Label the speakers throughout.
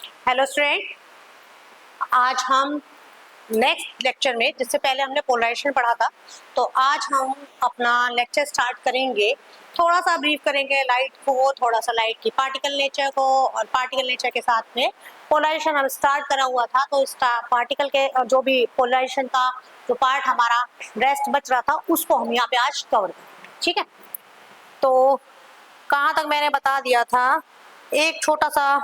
Speaker 1: Hello student, आज हम next lecture में, जिससे पहले हमने पोलराइजेशन पढ़ा था, तो आज हम अपना लेक्चर स्टार्ट करेंगे। थोड़ा सा ब्रीफ करेंगे लाइट को, थोड़ा सा लाइट की पार्टिकल नेचर को, और पार्टिकल नेचर के साथ में पोलराइजेशन हम स्टार्ट करा हुआ था, तो इस पार्टिकल के जो भी पोलराइजेशन का जो पार्ट हमारा रेस्ट बच रहा था, उसको हम यहाँ पे आज कवर करेंगे। ठीक है, तो कहाँ तक मैंने बता दिया था, एक छोटा सा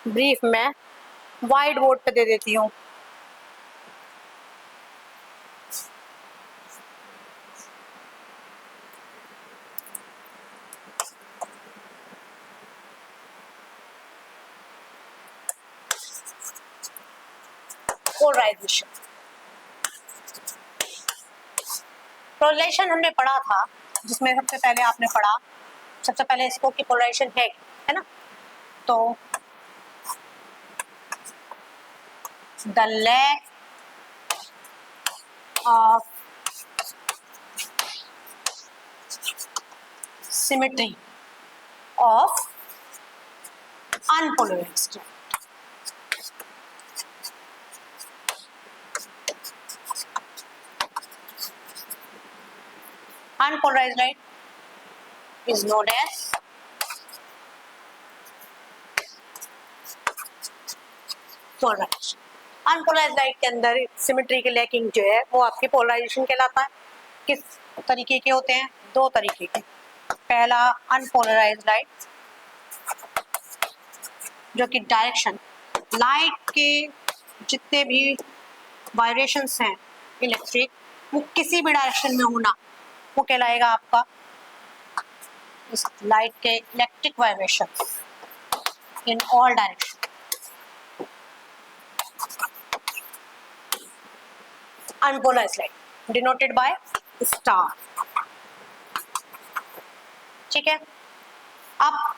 Speaker 1: ब्रीफ में व्हाइट बोर्ड पे दे देती हूँ। पोलराइजेशन पोलराइजेशन हमने पढ़ा था, जिसमें सबसे पहले आपने पढ़ा, सबसे पहले इसको की पोलराइजेशन है ना। तो the lack of symmetry of unpolarized unpolarized light is known as polarization. Unpolarized light के अंदर सिमेट्री की लैकिंग जो है वो आपकी पोलराइजेशन कहलाता है। किस तरीके के होते हैं? दो तरीके के। पहला अनपोलराइज्ड लाइट, जो कि डायरेक्शन लाइट के जितने भी वाइब्रेशंस हैं इलेक्ट्रिक, वो किसी भी डायरेक्शन में होना, वो कहलाएगा आपका इस लाइट के electric vibrations in all direction. Unpolarised light denoted by star. ठीक है, अब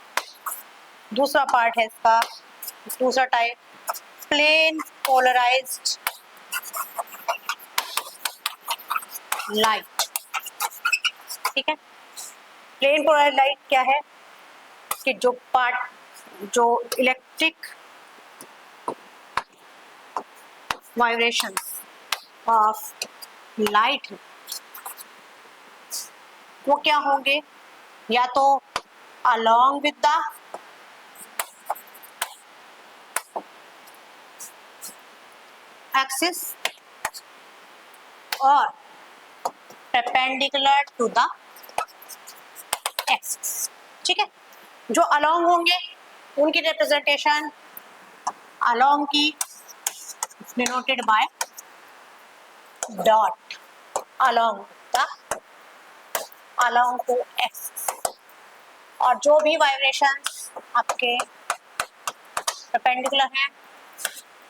Speaker 1: दूसरा पार्ट है इसका, दूसरा टाइप प्लेन पोलराइज्ड लाइट। ठीक है, प्लेन पोलराइज्ड लाइट क्या है कि जो जो इलेक्ट्रिक वाइब्रेशंस ऑफ लाइट वो क्या होंगे, या तो along with the axis or perpendicular to the axis। ठीक है, जो along होंगे उनकी रिप्रेजेंटेशन along की denoted by dot along to axis, और जो भी वाइब्रेशंस आपके परपेंडिकुलर हैं,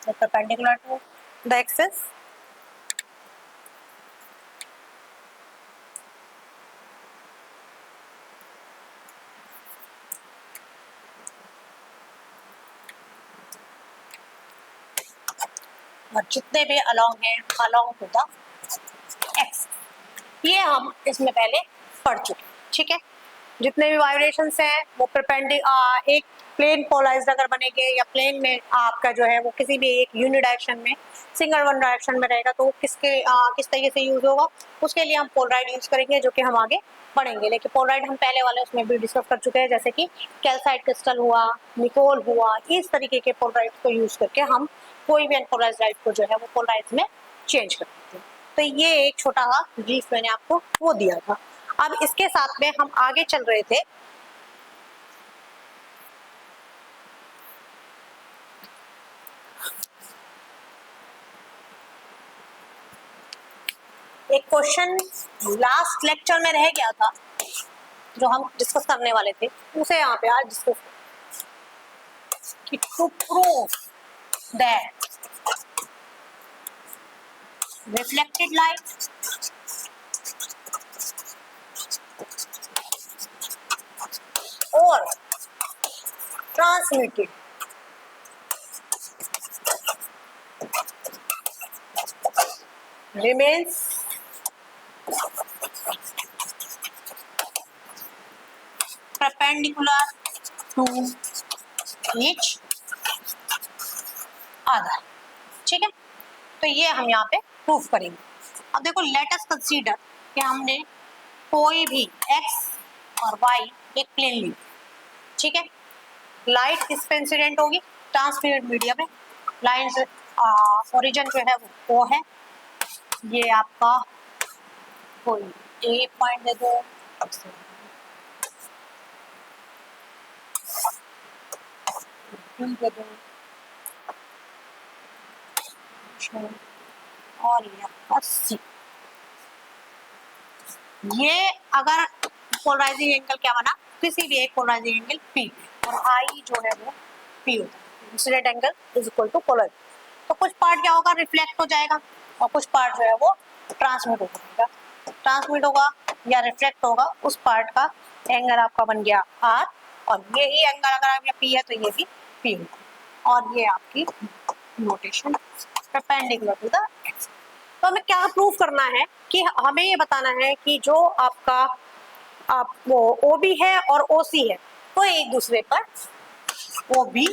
Speaker 1: परपेंडिकुलर टू द एक्सिस, और जितने भी अलोंग हैं अलोंग टू द एक्सिस, ये हम इसमें पहले पढ़ चुके। ठीक है, जितने भी वाइब्रेशंस हैं वो एक प्लेन पोलराइज्ड अगर बनेंगे, या प्लेन में आपका जो है वो किसी भी एक यूनि डायरेक्शन में, सिंगल वन डायरेक्शन में रहेगा, तो किस तरीके से यूज होगा, उसके लिए हम पोलराइड यूज करेंगे, जो कि हम आगे पढ़ेंगे। लेकिन पोलराइड हम पहले वाले उसमें भी डिस्कस कर चुके हैं, जैसे कि कैल्साइट क्रिस्टल हुआ, निकोल हुआ, इस तरीके के पोलराइड को यूज करके हम कोई भी अनपोलराइज्ड लाइट को जो है वो पोलराइज में चेंज कर सकते हैं। तो ये एक छोटा सा ब्रीफ मैंने आपको वो दिया था। अब इसके साथ में हम आगे चल रहे थे, एक क्वेश्चन लास्ट लेक्चर में रह गया था जो हम डिस्कस करने वाले थे, उसे यहाँ पे आज डिस्कस कि to prove that reflected light or transmitted remains perpendicular to each आधा है, ठीक है। तो ये हम यहाँ पे प्रूफ करेंगे। अब देखो, लेट अस कंसीडर कि हमने कोई भी x और y एक प्लेन ली, ठीक है। लाइट किस पे इंसिडेंट होगी? ट्रांसमिटेड मीडिया में। लाइट ओरिजिन जो है वो है ये आपका, कोई ए पॉइंट दे दो, दे दो, और ये आपका सी। ये अगर पोलराइजिंग एंगल क्या बना? किसी भी एक पोलराइजिंग एंगल पी, और आई जो है वो पी होता है। Incident angle is equal to polar. तो कुछ पार्ट क्या होगा? रिफ्लेक्ट हो जाएगा, और कुछ पार्ट जो है वो ट्रांसमिट हो जाएगा। ट्रांसमिट होगा या रिफ्लेक्ट होगा, उस पार्ट का एंगल आपका बन गया आर, और यही एंगल अगर आप पी है तो ये भी पी होगा, और ये आपकी notation perpendicular to the x. तो हमें क्या प्रूफ करना है कि हमें ये बताना है कि जो आपका आप वो ओ बी है और ओ सी है, तो एक दूसरे पर ओ बी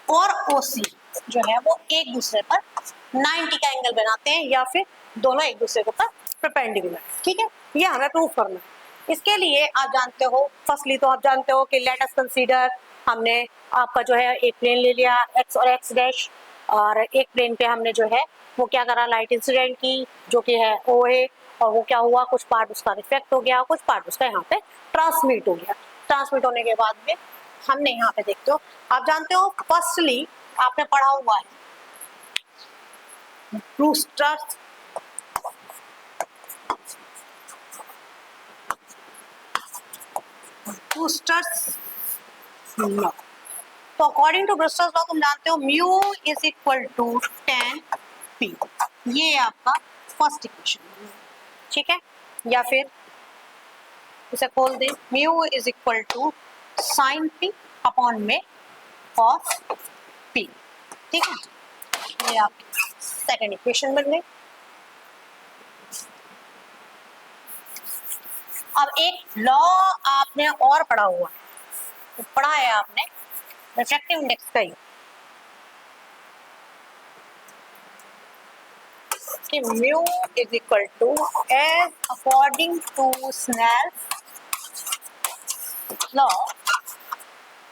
Speaker 1: और ओ सी जो है वो एक दूसरे पर 90 का एंगल बनाते हैं, या फिर दोनों एक दूसरे के ऊपर परपेंडिकुलर, ठीक है। ये हमें प्रूफ करना है। इसके लिए आप जानते हो, फर्स्टली तो आप जानते हो कि लेट अस कंसीडर, हमने आपका जो है एक प्लेन ले लिया एक्स और एक्स डैश, और एक प्लेन पे हमने जो है वो क्या करा? लाइट इंसिडेंट की, जो कि है ओ है, और वो क्या हुआ? कुछ पार्ट उसका रिफ्लेक्ट हो गया, कुछ पार्ट उसका यहाँ पे ट्रांसमिट हो गया। ट्रांसमिट होने के बाद में हमने यहाँ पे देखते हो, आप जानते हो फर्स्टली आपने पढ़ा हुआ है ब्रूस्टर्स लॉ। तो अकॉर्डिंग टू ब्रूस्टर्स लॉ तुम जानते हो mu is equal to 10 P. ये आपका फर्स्ट इक्वेशन, ठीक है। या फिर इसे खोल दे, mu is equal to sine P upon में कॉस पी, ठीक है। ये आपकी सेकेंड इक्वेशन बन गई। अब एक लॉ आपने और पढ़ा हुआ है, तो पढ़ा है आपने रिफ्रैक्टिव इंडेक्स का ही, कि mu is equal to as according to Snell's law,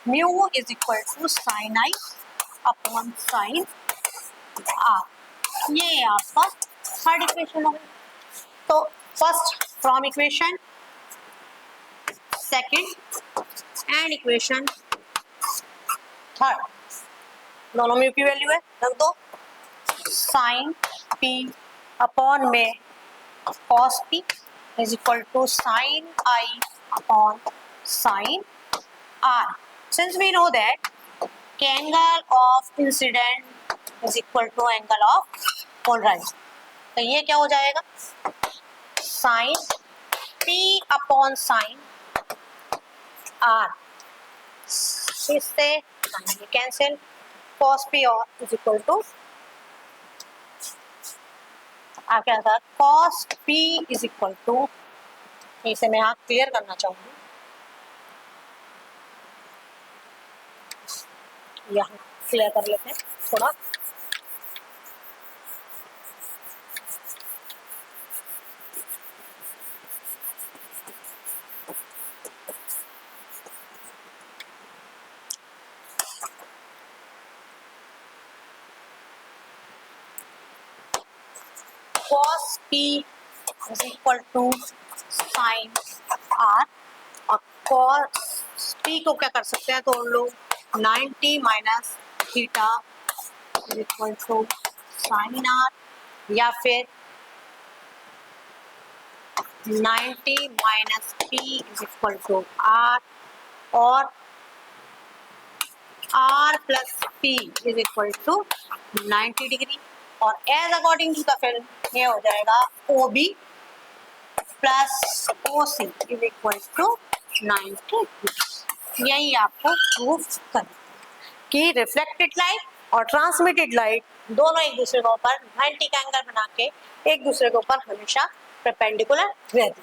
Speaker 1: mu is equal to sine I upon sine R. ये आपका थर्ड इक्वेशन हो गई। तो first from equation, second and equation third, दोनों म्यू की वैल्यू है, रख दो। साइन पी अपॉन में cos P is equal to sine I upon sine R. Since we know that angle of incident is equal to angle of polarisation, तो ये क्या हो जाएगा? Sine P upon sine R, इससे ये cancel, cos P और is equal to आप क्या था, cos P is equal to, इसे मैं यहाँ क्लियर करना चाहूंगी, यहाँ क्लियर कर लेते हैं थोड़ा। cos p is equal to sin r, और cos p को क्या कर सकते हैं तो लोग 90 minus theta is equal to sine r, या फिर 90 minus p is equal to r, और r plus p is equal to 90 degree, और as according to the film ये हो जाएगा O B plus O C is equal to 90। यही आपको proof करना कि रिफ्लेक्टेड लाइट और ट्रांसमिटेड लाइट दोनों एक दूसरे के ऊपर 90 का एंगल बना के एक दूसरे के ऊपर हमेशा परपेंडिकुलर रहती।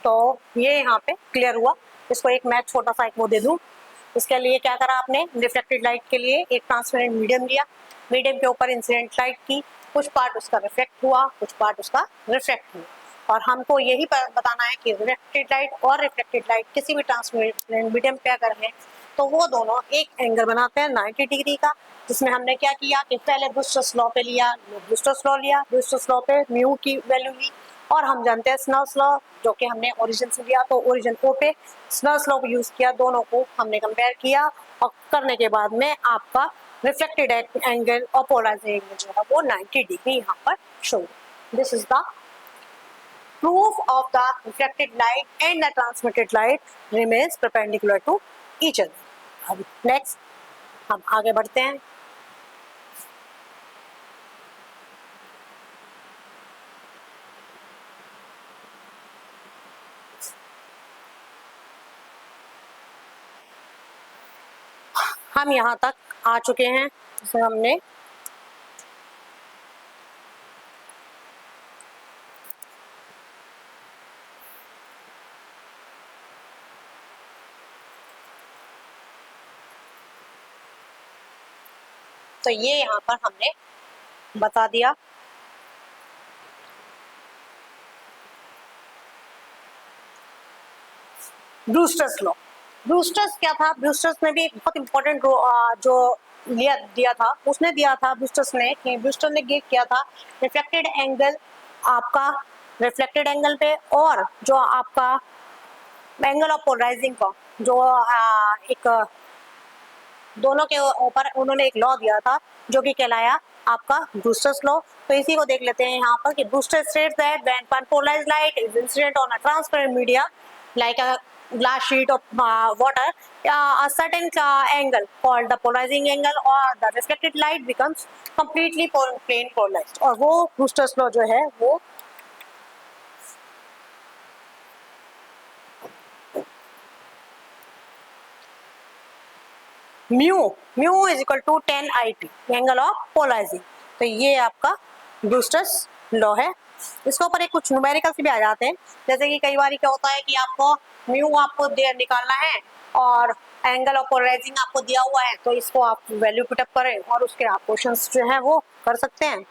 Speaker 1: तो ये यहाँ पे क्लियर हुआ। इसको एक मैं छोटा सा एक वो दे दूँ, इसके लिए क्या करा आपने, रिफ्लेक्टेड लाइट के लिए एक ट्रांसपेरेंट मीडियम लिया, मीडियम के ऊपर इंसिडेंट लाइट की, कुछ पार्ट उसका रिफ्लेक्ट हुआ, कुछ पार्ट उसका रिफ्लेक्ट हुआ, और हमको यही बताना है कि रिफ्लेक्टेड लाइट और रिफ्लेक्टेड लाइट किसी भी ट्रांसपेरेंट मीडियम पे अगर है तो वो दोनों एक एंगल बनाते हैं 90 डिग्री का, जिसमें हमने क्या किया कि पहले ब्रूस्टर्स लॉ पे लिया, ब्रूस्टर्स लॉ लिया, ब्रूस्टर्स लॉ पे म्यू की वैल्यू ली, और हम जानते हैं स्नेल्स लॉ जो कि हमने ओरिजिन से लिया, तो ओरिजिन ओ पे स्नेल्स लॉ को यूज किया, दोनों को हमने कंपेयर किया, और करने के बाद में आपका रिफ्लेक्टेड एंगल और पोलराइज्ड एंगल जो है वो 90 डिग्री यहाँ पर show. This is the proof of the reflected light and the transmitted light remains perpendicular to each other. अब next हम आगे बढ़ते हैं। हम यहाँ तक आ चुके हैं, जिसे हमने तो ये यहाँ पर हमने बता दिया। ब्रूस्टर्स लॉ, ब्रूस्टर्स क्या था, ब्रूस्टर्स ने भी एक बहुत इंपॉर्टेंट जो दिया था, उसने दिया था ब्रूस्टर्स ने, कि ब्रूस्टर ने गिव किया था रिफ्लेक्टेड एंगल आपका रिफ्लेक्टेड एंगल पे, और जो आपका एंगल ऑफ पोलराइजिंग का जो एक दोनों के ऊपर उन्होंने एक लॉ दिया था जो कि कहलाया आपका ब्रूस्टर्स लॉ। तो इसी को देख लेते हैं यहाँ पर कि Brewster states that when one polarized light is incident on a transparent media like a glass sheet of water, a certain angle called the polarizing angle or the reflected light becomes completely plane polarized, और वो Brewster's law जो है वो mu is equal to 10 IT angle of polarizing. तो ये आपका Brewster's law है। इसके ऊपर एक कुछ न्यूमेरिकल्स भी आ जाते हैं, जैसे कि कई बार क्या होता है कि आपको म्यू आपको निकालना है और एंगल ऑफ पोलराइजिंग आपको दिया हुआ है, तो इसको आप वैल्यू पुट अप करें और उसके आप क्वेश्चंस जो है वो कर सकते हैं।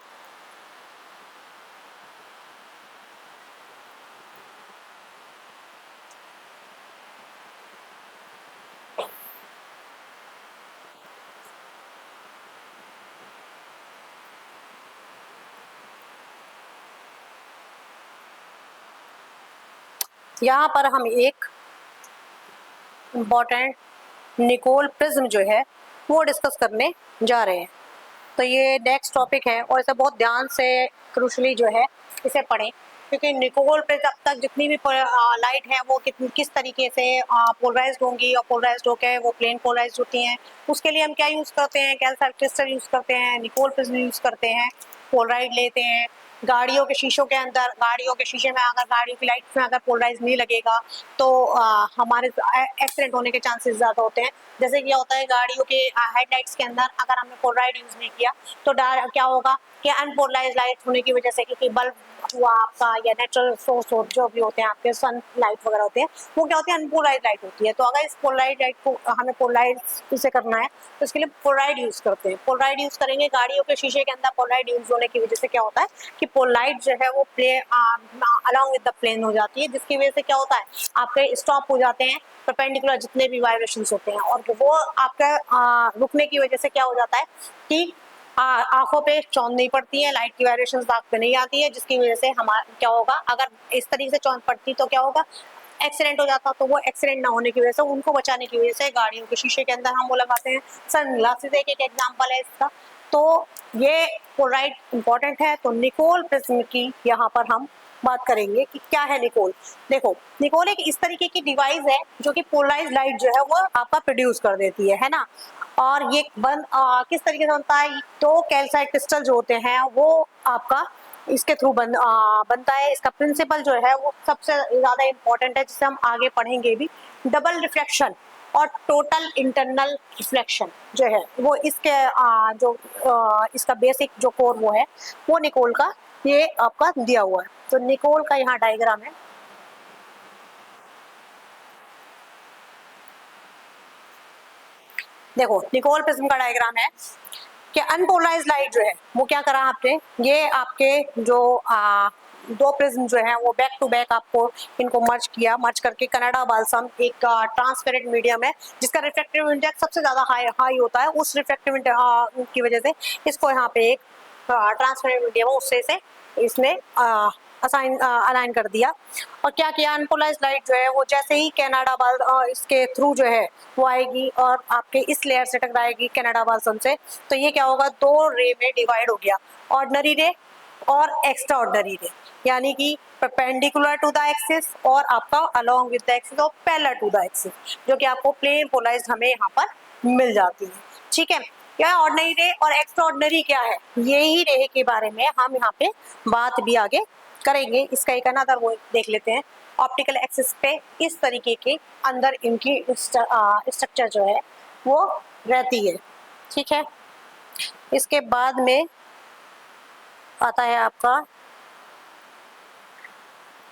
Speaker 1: यहाँ पर हम एक इम्पॉर्टेंट निकोल प्रिज्म जो है वो डिस्कस करने जा रहे हैं। तो ये नेक्स्ट टॉपिक है और इसे बहुत ध्यान से क्रूशली जो है इसे पढ़ें, क्योंकि निकोल प्रिज्म अब तक जितनी भी लाइट है वो किस तरीके से पोलराइज्ड होंगी और पोलराइज्ड होकर वो प्लेन पोलराइज्ड होती हैं, उसके लिए हम क्या यूज़ करते हैं, कैल्साइट क्रिस्टल यूज़ करते हैं, निकोल प्रिज्म यूज़ करते हैं, पोलराइड लेते हैं। गाड़ियों के शीशों के अंदर, गाड़ियों के शीशे में अगर गाड़ियों की लाइट में अगर पोलराइज नहीं लगेगा तो हमारे एक्सीडेंट होने के चांसेस ज़्यादा होते हैं। जैसे क्या होता है, गाड़ियों के हेडलाइट्स के अंदर अगर हमने पोलराइड यूज़ नहीं किया तो क्या होगा कि अनपोलराइज लाइट होने की वजह से, क्योंकि बल्ब हुआ आपका या नेचुरल सोर्स जो भी होते हैं आपके सन लाइट वगैरह होते हैं, वो क्या होती है, अनपोलराइज लाइट होती है। तो अगर इस पोलराइज लाइट को हमें पोलराइज इसे करना है तो इसके लिए पोलराइड यूज़ करते हैं। पोलराइड यूज़ करेंगे, गाड़ियों के शीशे के अंदर पोलराइड यूज़ होने की वजह से क्या होता है कि पोलराइड जो है वो अलॉन्ग विद द प्लेन हो जाती है, जिसकी वजह से क्या होता है आपके स्टॉप हो जाते हैं परपेंडिकुलर जितने भी वाइब्रेशंस होते हैं, और वो आपका रुकने की वजह से क्या हो जाता है कि आंखों पे चौंध नहीं पड़ती है, लाइट की वाइब्रेशंस आंख पे नहीं आती है, जिसकी वजह से हमारा क्या होगा, अगर इस तरीके से चौंध पड़ती तो क्या होगा, एक्सीडेंट हो जाता। तो वो एक्सीडेंट ना होने की वजह से, उनको बचाने की वजह से गाड़ियों के शीशे के अंदर हम वो लगाते हैं। सनग्लासेस एक एग्जांपल है इसका। तो ये पोलराइड इंपॉर्टेंट है। तो निकोल प्रिज्म की यहाँ पर हम बात करेंगे कि क्या है निकोल। देखो, निकोल एक इस तरीके की डिवाइस है जो कि पोलराइज लाइट जो है वो आपका प्रोड्यूस कर देती है ना। और ये किस तरीके से बनता है, तो कैल्साइट क्रिस्टल जो होते हैं वो आपका इसके थ्रू बनता है। इसका प्रिंसिपल जो है वो सबसे ज्यादा इंपॉर्टेंट है, जिसे हम आगे पढ़ेंगे भी। डबल रिफ्लेक्शन और टोटल इंटरनल रिफ्लेक्शन जो है वो इसके इसका बेसिक जो कोर वो है वो निकोल का ये आपका दिया हुआ है। तो निकोल का यहाँ डायग्राम है। देखो निकोल प्रिज्म का डायग्राम है कि अनपोलराइज्ड लाइट जो है वो क्या करा आपने, ये आपके जो दो प्रिज्म जो है वो बैक टू बैक आपको इनको मर्ज करके कनाडा बाल्सम एक ट्रांसपेरेंट मीडियम है जिसका रिफ्रैक्टिव इंडेक्स सबसे ज्यादा हाई होता है, उस रिफ्रैक्टिव की वजह से इसको यहाँ पे एक ट्रांसपेरेंट मीडियम है उससे से इसने अलाइन कर दिया। और क्या किया, अनपोलराइज्ड लाइट जो है वो जैसे ही कनाडा बाल इसके थ्रू जो है वो आएगी और आपके इस लेयर से टकराएगी कनाडा बाल्सम से, तो ये क्या होगा, दो रे में डिवाइड हो गया, ऑर्डिनरी रे और एक्स्ट्रा ऑर्डिनरी रे, यानी कि परपेंडिकुलर टू द एक्सिस और आपका अलोंग विद द एक्सिस और पैरेलल टू द एक्सिस, जो कि आपको प्लेन पोलराइज्ड हमें यहाँ पर मिल जाती है। ठीक है, क्या ऑर्डिनरी रे और एक्स्ट्रा ऑर्डिनरी क्या है, यही रे के बारे में हम यहाँ पे बात भी आगे करेंगे। इसका एक अनदर वो देख लेते हैं, ऑप्टिकल एक्सिस पे इस तरीके के अंदर इनकी स्ट्रक्चर जो है वो रहती है। ठीक है, इसके बाद में आता है आपका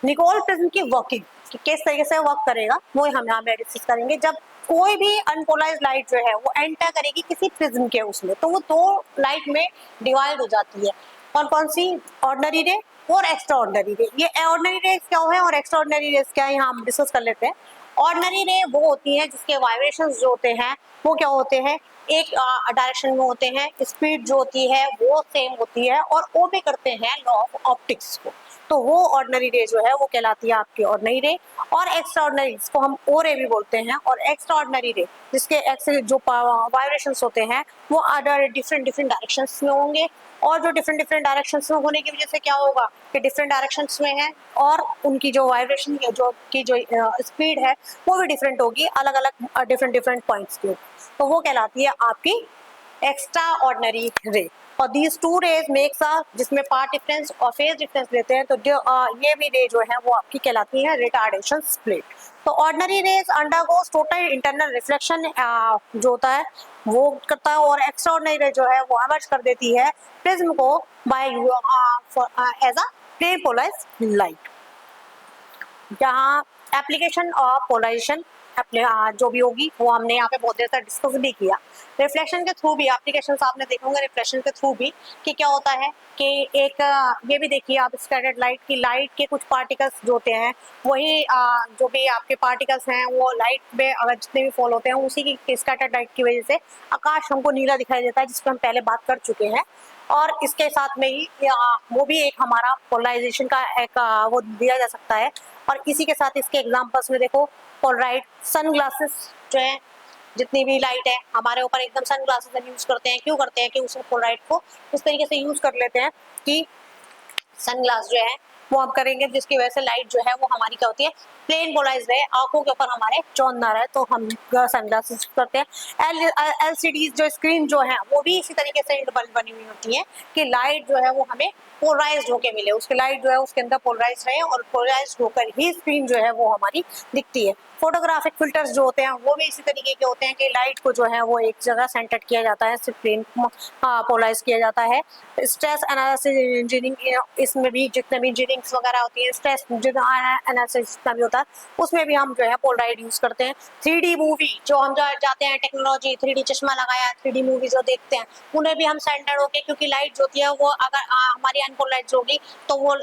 Speaker 1: निकोल प्रिज्म की वर्किंग, कि किस तरीके से वर्क करेगा वो हम यहाँ पे डिस्कस करेंगे। जब कोई भी अनपोलराइज्ड लाइट जो है वो एंटर करेगी किसी प्रिज्म के उसमें, तो वो दो लाइट में डिवाइड हो जाती है, कौन कौन सी, ऑर्डिनरी रे और एक्स्ट्रा ऑर्डिनरी रे। ये ऑर्डिनरी रेज क्या है और एक्स्ट्रा ऑर्डिनरी रेज क्या है, यहाँ हम डिस्कस कर लेते हैं। ऑर्डिनरी रे वो होती है जिसके वाइब्रेशंस जो होते हैं वो क्या होते हैं, एक डायरेक्शन में होते हैं, स्पीड जो होती है वो सेम होती है और ओबे करते हैं लॉ ऑफ ऑप्टिक्स को, तो वो ऑर्डिनरी रे जो है वो कहलाती है आपकी ऑर्डिनरी रे। और एक्स्ट्रा ऑर्डिनरी जिसको हम ओ रे भी बोलते हैं, और एक्स्ट्रा ऑर्डिनरी रे जिसके एक्सिस जो वाइब्रेशंस होते हैं वो अदर डिफरेंट डायरेक्शंस में होंगे, और जो डिफरेंट डायरेक्शंस में होने की वजह से क्या होगा कि डिफरेंट डायरेक्शंस में है और उनकी जो वाइब्रेशन जो स्पीड है वो भी डिफरेंट होगी, अलग अलग डिफरेंट पॉइंट्स की, तो वो कहलाती है आपकी एक्स्ट्रा ऑर्डिनरी रे। और दीज टू रेज मेक्स जिसमें पार्ट डिफरेंस और फेज डिफरेंस लेते हैं, तो ये भी रे जो है वो आपकी कहलाती है रिटार्डेशन स्प्लिट। तो ordinary rays undergoes total internal reflection जो होता है वो करता है, और एक्स्ट्रा ऑर्डिनरी रे जो है वो एमर्ज कर देती है प्रिज्म को by as a plane polarized light. जहाँ एप्लीकेशन ऑफ पोलराइजेशन जो भी होगी वो हमने यहाँ पे बहुत देर तक डिस्कस भी किया। रिफ्लेक्शन के थ्रू भी एप्लीकेशन आपने देखे होंगे, रिफ्लेक्शन के थ्रू भी कि क्या होता है कि एक ये भी देखिए आप स्कैटर्ड लाइट की, लाइट के कुछ पार्टिकल्स जो होते हैं वही जो भी आपके पार्टिकल्स हैं वो लाइट में अगर जितने भी फॉल होते हैं उसी की स्कैटर्ड लाइट की वजह से आकाश हमको नीला दिखाई देता है, जिसपे हम पहले बात कर चुके हैं। और इसके साथ में ही वो भी एक हमारा पोलराइजेशन का एक वो दिया जा सकता है। और इसी के साथ इसके एग्जांपल्स में देखो, पोलराइड सनग्लासेस जो है, जितनी भी लाइट है हमारे ऊपर एकदम सनग्लासेस हम यूज करते हैं, क्यों करते हैं कि उस पोलराइड को इस तरीके से यूज कर लेते हैं कि सनग्लास जो है वो हम करेंगे जिसकी वजह से लाइट जो है वो हमारी क्या होती है, प्लेन पोलराइज्ड है, आंखों के ऊपर हमारे चौंध ना रहे, तो हम सनग्लासेस करते हैं। एलसीडी जो स्क्रीन जो है वो भी इसी तरीके से बनी हुई होती है कि लाइट जो है वो हमें पोलराइज्ड होकर मिले, उसकी लाइट जो है उसके अंदर पोलराइज्ड रहे और पोलराइज्ड होकर ही स्क्रीन जो है वो हमारी दिखती है। फोटोग्राफिक फिल्टर्स जो होते हैं वो भी इसी तरीके के होते हैं कि लाइट को जो है वो एक जगह सेंटर किया जाता है, सिर्फ प्लेन पोलराइज किया जाता है। स्ट्रेस एनालिसिस इंजीनियरिंग, इसमें भी जितने भी इंजीनियरिंग वगैरह होती है, स्ट्रेस एनालिसिस जितना भी होता है उसमें भी हम जो है पोलराइड यूज करते हैं। 3D मूवी जो हम जाते हैं, टेक्नोलॉजी 3D चश्मा लगाया, 3D मूवी जो देखते हैं उन्हें भी हम सेंटर होके, क्योंकि लाइट जो होती है वो अगर हमारी अनपोलराइज्ड होगी तो वो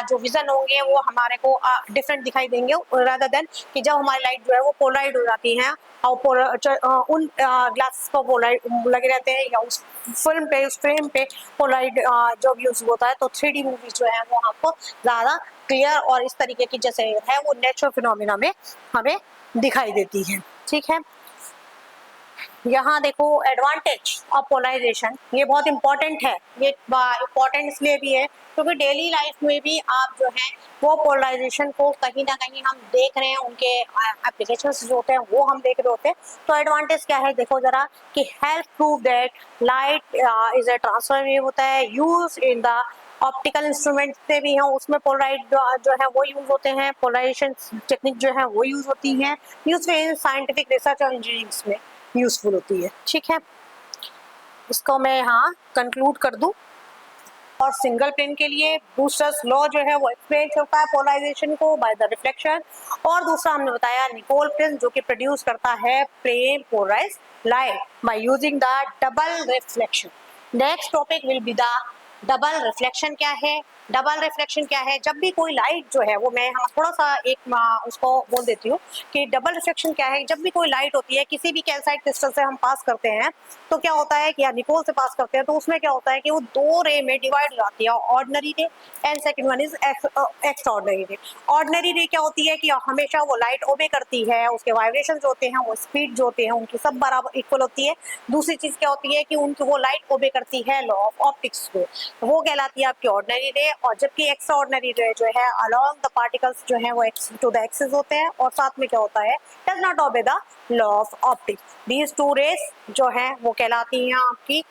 Speaker 1: जो विजन होंगे वो हमारे को डिफरेंट दिखाई देंगे, रादर देन कि जब हमारी लाइट जो है वो पोलराइड हो जाती है और उन ग्लासेस पर पोलराइड लगे रहते हैं या उस फिल्म पे, उस फ्रेम पे पोलराइड जब यूज होता है, तो 3D मूवीज जो है वो आपको ज्यादा क्लियर और इस तरीके की जैसे है वो नेचुरल फिनोमिना में हमें दिखाई देती है। ठीक है, यहाँ देखो एडवांटेज ऑफ पोलराइजेशन, ये बहुत इंपॉर्टेंट है। ये इंपॉर्टेंट इसलिए भी है क्योंकि डेली लाइफ में भी आप जो है वो पोलराइजेशन को कहीं ना कहीं हम देख रहे हैं, उनके एप्लीकेशंस जो होते हैं वो हम देख रहे होते हैं। तो एडवांटेज क्या है देखो जरा, कि help prove that light is a transfer wave होता है, use in the optical instrument से भी है, उसमें पोलराइड जो है वो यूज होते हैं, पोलराइजेशन टेक्निक जो है वो यूज होती है, यूज इन साइंटिफिक रिसर्च और इंजीनियरिंग में यूजफुल होती है। ठीक है, इसको मैं यहाँ कंक्लूड कर दूं। और सिंगल प्लेन के लिए ब्रूस्टर्स लॉ जो है वो एक्सप्लेन करता है पोलराइजेशन को बाय द रिफ्लेक्शन। और दूसरा हमने बताया निकोल प्रिंस जो कि प्रोड्यूस करता है plane polarized light by using the double reflection. Next topic will be the double reflection क्या है। डबल रिफ्लेक्शन क्या है, जब भी कोई लाइट जो है वो मैं थोड़ा सा एक उसको बोल देती हूँ कि डबल रिफ्लेक्शन क्या है। जब भी कोई लाइट होती है किसी भी कैल्साइट क्रिस्टल से हम पास करते हैं तो क्या होता है कि या निकोल से पास करते हैं तो उसमें क्या होता है कि वो दो रे में डिवाइड हो जाती है, ऑर्डिनरी रे and second one is extraordinary ray. Ordinary रे क्या होती है कि हमेशा वो लाइट ओबे करती है, उसके वाइब्रेशन जो होते हैं वो स्पीड जो होते हैं उनकी सब बराबर इक्वल होती है। दूसरी चीज क्या होती है कि उनकी वो लाइट ओबे करती है लॉ ऑफ ऑप्टिक्स को, वो कहलाती है आपकी ऑर्डिनरी रे। और जबकि एक्स्ट्राऑर्डिनरी रे जो है अलोंग द पार्टिकल्स जो है वो टू द एक्सिस होते हैं और साथ में क्या होता है does not obey the law of optics. These two rays जो है वो कहलाती हैं आपकी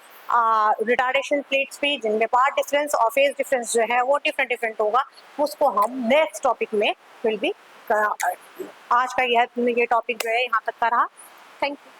Speaker 1: रिटार्डेशन प्लेट्स पे, जिनमें पार्ट डिफरेंस और फेज डिफरेंस जो है वो डिफरेंट डिफरेंट होगा। उसको हम नेक्स्ट टॉपिक में विल बी आज का यह टॉपिक जो है यहाँ तक का रहा। Thank you.